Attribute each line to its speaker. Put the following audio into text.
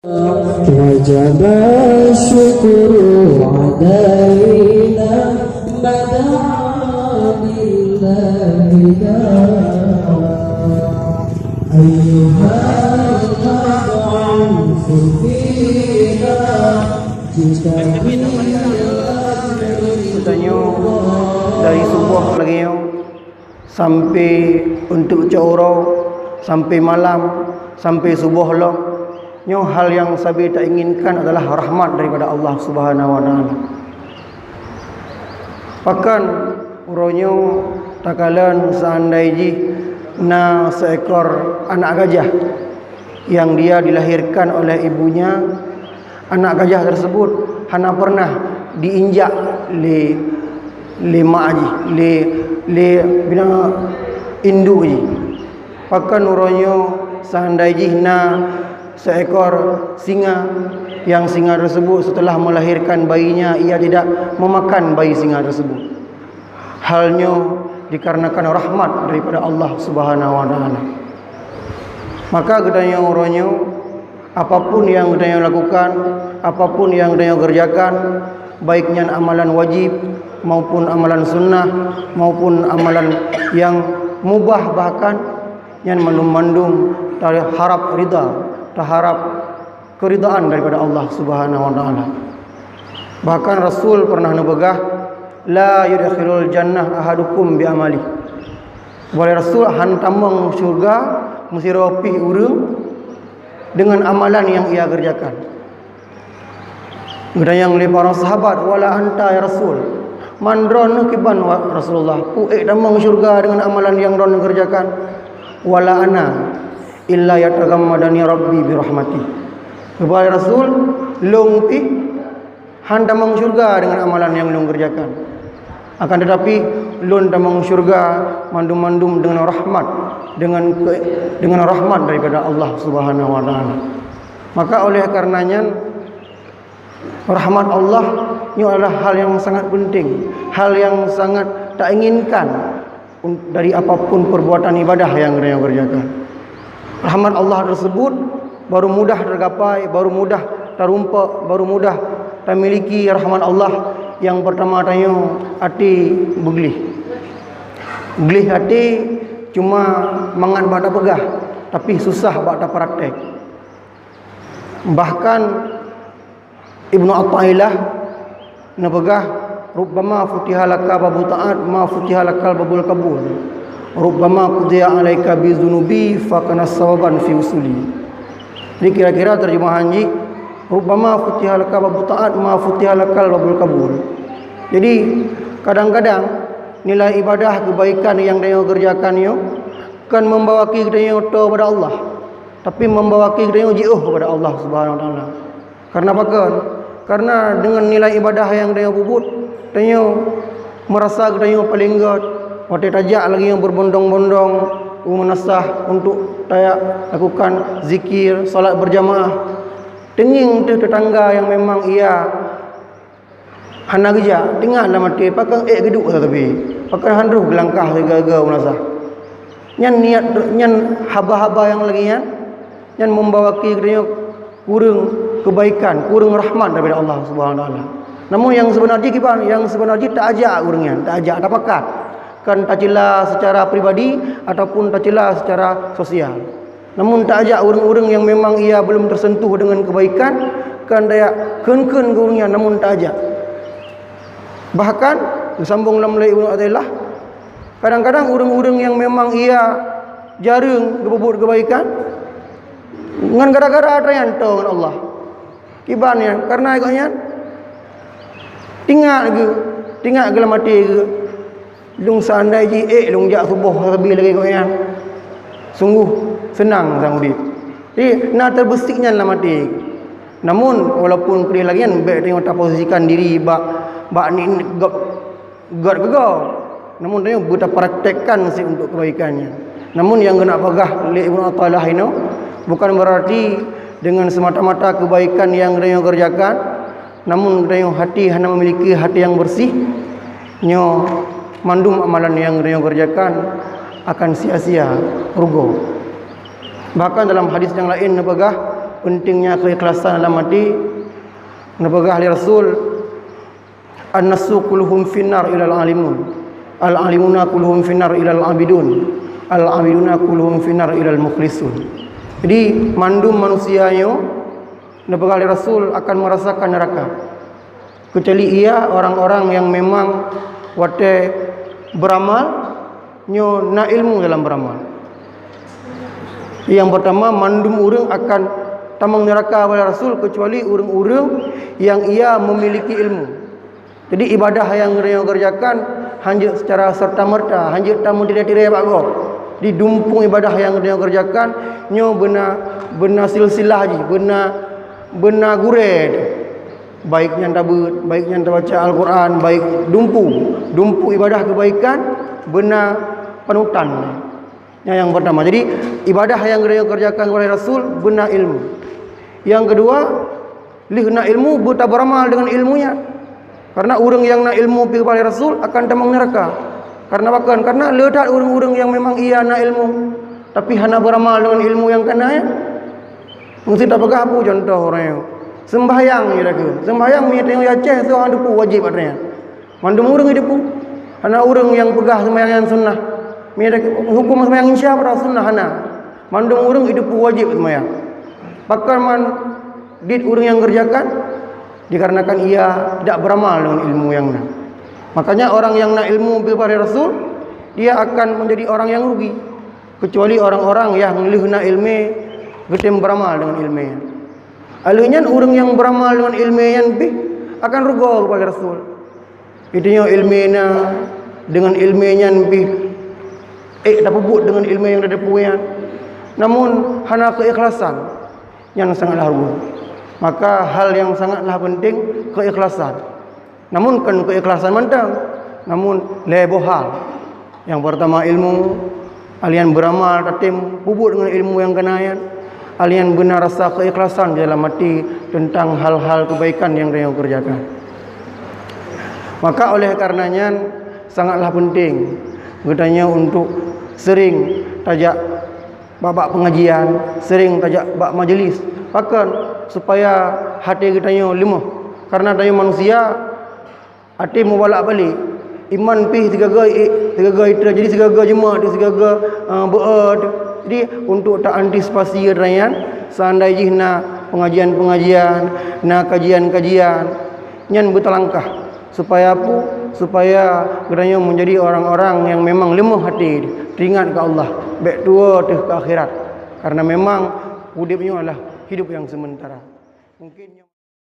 Speaker 1: وجب الشكر علينا ما دعا لله أيها المبعوث فينا
Speaker 2: Katanya dari subuh lagi sampai untuk caurau sampai malam sampai subuh lah. Nyo hal yang sabi tak inginkan adalah rahmat daripada Allah Subhanahu wa taala. Bahkan uronyo takalan seandainya na seekor anak gajah yang dia dilahirkan oleh ibunya, anak gajah tersebut hana pernah diinjak le mak ji le bina induk ji. Bahkan uronyo seandainya na seekor singa yang singa tersebut setelah melahirkan bayinya ia tidak memakan bayi singa tersebut. Halnya dikarenakan rahmat daripada Allah Subhanahu wa taala. Maka gedanya orangnya apapun yang gedanya lakukan, apapun yang gedanya kerjakan, baiknya amalan wajib maupun amalan sunnah maupun amalan yang mubah, bahkan yang mandum-mandum dari harap ridha, terharap keridaan daripada Allah Subhanahu wa taala. Bahkan Rasul pernah nabegah, la yudkhilul jannah ahadukum bi amali. Boleh Rasul hantamang syurga mesti rapi urang dengan amalan yang ia kerjakan. Dan yang le para sahabat, wala anta ya Rasul. Mandron kiban Rasulullah, ku tamang syurga dengan amalan yang ron kerjakan. Wala ana illa yatagammadani rabbi bi rahmati. Kepada Rasul long pi handamang syurga dengan amalan yang long kerjakan. Akan tetapi lon damang syurga mandum-mandum dengan rahmat, dengan rahmat daripada Allah Subhanahu wa taala. Maka oleh karenanya rahmat Allah ini adalah hal yang sangat penting, hal yang sangat tak inginkan dari apapun perbuatan ibadah yang kita kerjakan. Rahmat Allah tersebut baru mudah tergapai, baru mudah terumpak, baru mudah termiliki rahmat Allah. Yang pertama tanya hati beglih. Beglih hati cuma mangan bak pegah, tapi susah bak praktek. Bahkan Ibnu Athaillah napegah rubbama futiha laka babu ta'at ma futiha lakal babul kabul. Rubbama qudiya alaika bi dzunubi fa kana sawaban fi usuli. Ini kira-kira terjemahan ji, rubbama futiha laka babu ta'at ma futiha lakal babul kabul. Jadi kadang-kadang nilai ibadah kebaikan yang dia kerjakan yo kan membawa kita to kepada Allah, tapi membawa kita jauh kepada Allah Subhanahu wa taala. Karena apa kan? Karena dengan nilai ibadah yang dia buat, dia merasa dia paling god. Waktu tajak lagi yang berbondong-bondong menasah untuk saya lakukan zikir, solat berjamaah. Tenging tu tetangga yang memang ia hana geja, tengah dalam mati, pakai geduk tapi pakai handruh gelangkah gagal menasah. Nyan niat nyan haba-haba yang lagi nyan membawa kita kurang kebaikan, kurang rahmat daripada Allah Subhanahu wa taala. Namun yang sebenarnya kiban, yang sebenarnya tak ajak kurangnya, tak ajak, tak pakat. Kan tak cela secara pribadi ataupun tak cela secara sosial. Namun tak ajak orang-orang yang memang ia belum tersentuh dengan kebaikan, kan dia ken-ken kurangnya namun tak ajak. Bahkan disambung dalam Ibnu Athaillah, kadang-kadang orang-orang yang memang ia jarang berbuat kebaikan dengan gara-gara ada dengan Allah. Kibannya karena agaknya tinggal ke mati ke lung sandai ji lung jak subuh lebih lagi agaknya. Sungguh senang sang urip. Jadi nak terbesiknya dalam mati. Namun walaupun kedih lagi kan baik tengok tak posisikan diri bak ni god gegau. Namun dia buta praktekkan si untuk kebaikannya. Namun yang kena pegah oleh Ibnu Athaillah ini bukan berarti dengan semata-mata kebaikan yang dia kerjakan, namun dia hati hanya memiliki hati yang bersih, nyo mandum amalan yang dia kerjakan akan sia-sia, rugo. Bahkan dalam hadis yang lain pegah pentingnya keikhlasan dalam hati. Nabagah ali Rasul, an-nasu kulluhum finnar ilal alimun, al-alimuna kulluhum finnar ilal abidun, al-abiduna kulluhum finnar ilal mukhlisun. Jadi mandum manusianya nabagah ali Rasul akan merasakan neraka, kecuali ia orang-orang yang memang wate beramal nyo na ilmu dalam beramal. Yang pertama, mandum urang akan tamang neraka oleh Rasul kecuali urang-urang yang ia memiliki ilmu. Jadi ibadah yang dia kerjakan hanya secara serta-merta, hanya tamu tidak-tidak bago. Di dumpung ibadah yang dia kerjakan nyo benar silsilah je, benar gured. Baiknya tabut, baiknya baca Al-Quran, baik dumpu ibadah kebaikan benar panutan. Yang pertama, jadi ibadah yang dia kerjakan oleh Rasul benar ilmu. Yang kedua, lihna ilmu buta beramal dengan ilmunya. Karena orang yang nak ilmu pergi kepada Rasul akan tamang neraka. Karena bahkan karena letak orang-orang yang memang ia nak ilmu tapi hana beramal dengan ilmu yang kena ya. Mesti tak pegah apa contoh orang yang sembahyang je dak. Sembahyang punya tengok Aceh tu orang depu wajib katanya. Mandum orang depu. Hana orang yang pegah sembahyang yang sunnah. Hukum sembahyang insya pada sunnah hana. Mandum orang depu wajib sembahyang. Bahkan man dit orang yang kerjakan dikarenakan ia tidak beramal dengan ilmu yang nak. Makanya orang yang nak ilmu kepada Rasul, dia akan menjadi orang yang rugi. Kecuali orang-orang yang lihna ilmu getem beramal dengan ilmunya. Alihnya orang yang beramal dengan ilmunya akan rugi kepada Rasul. Itunya ilmunya dengan ilmunya dapat buat dengan ilmu yang dia punya. Namun hana keikhlasan yang sangatlah rugi. Maka hal yang sangatlah penting keikhlasan. Namun kan keikhlasan mantang, namun lebo hal. Yang pertama ilmu, alian beramal tatim bubut dengan ilmu yang kenayan. Alian benar rasa keikhlasan di dalam hati tentang hal-hal kebaikan yang dia kerjakan. Maka oleh karenanya sangatlah penting katanya untuk sering tajak babak pengajian, sering tajak bab majlis. Bahkan supaya hati kita lemah. Karena tanya manusia hati mau balik iman pi tiga-tiga itu jadi tiga-tiga jemaah di tiga-tiga bead. Jadi untuk tak antisipasi rayan seandainya na pengajian-pengajian, na kajian-kajian nyan bertelangkah supaya apa? Supaya katanya menjadi orang-orang yang memang lemah hati, teringat ke Allah, baik tua ke akhirat. Karena memang hidupnya adalah hidup yang sementara. Mungkin